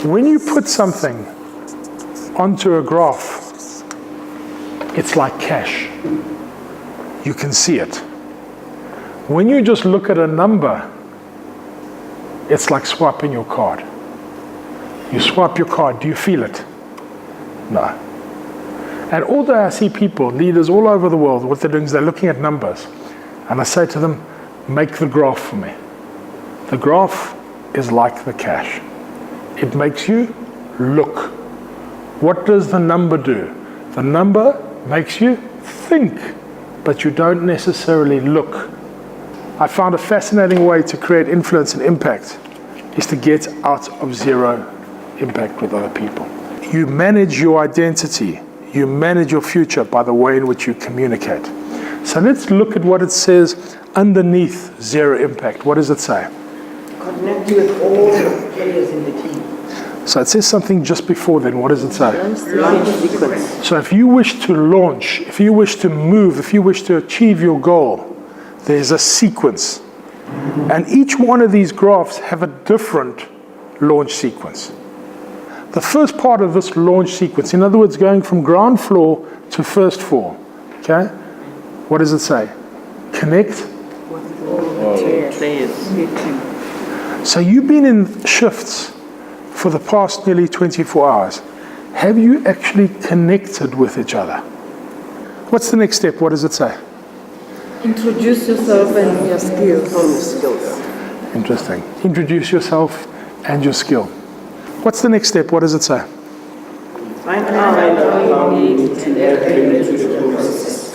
When you put something onto a graph, it's like cash. You can see it. When you just look at a number, it's like swiping your card. You swipe your card, do you feel it? No. And although I see people, leaders all over the world, what they're doing is they're looking at numbers. And I say to them, make the graph for me. The graph is like the cash. It makes you look. What does the number do? The number makes you think, but you don't necessarily look. I found a fascinating way to create influence and impact is to get out of zero impact with other people. You manage your identity, you manage your future by the way in which you communicate. So let's look at what it says underneath zero impact. What does it say? Connect with all the players in the team. So it says something just before then. What does it say? Launch sequence. So if you wish to launch, if you wish to move, if you wish to achieve your goal, there's a sequence. And each one of these graphs have a different launch sequence. The first part of this launch sequence, in other words, going from ground floor to first floor, okay? What does it say? Connect. With all the players. So you've been in shifts for the past nearly 24 hours. Have you actually connected with each other? What's the next step? What does it say? Introduce yourself and your skills. Interesting. Introduce yourself and your skill. What's the next step? What does it say? Find out you need and add value to the process.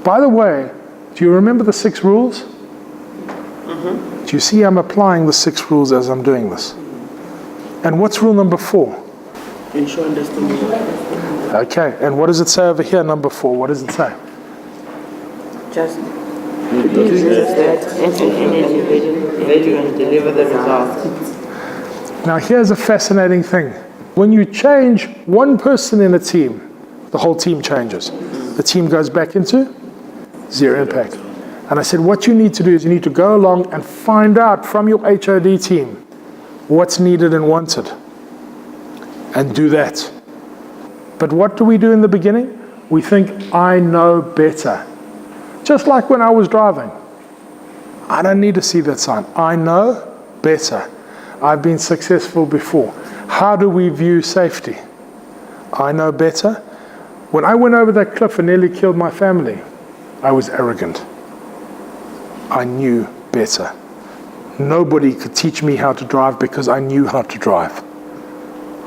By the way, do you remember the 6 rules? Do you see I'm applying the 6 rules as I'm doing this? And what's rule number 4? Ensure understanding. Okay, and what does it say over here, number 4? What does it say? Just do just that, enter energy, value, and deliver the result. Now here's a fascinating thing. When you change one person in a team, the whole team changes. The team goes back into zero impact. And I said, what you need to do is you need to go along and find out from your HOD team what's needed and wanted. And do that. But what do we do in the beginning? We think, I know better. Just like when I was driving. I don't need to see that sign. I know better. I've been successful before. How do we view safety? I know better. When I went over that cliff and nearly killed my family, I was arrogant. I knew better. Nobody could teach me how to drive because I knew how to drive.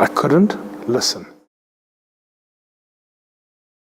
I couldn't listen.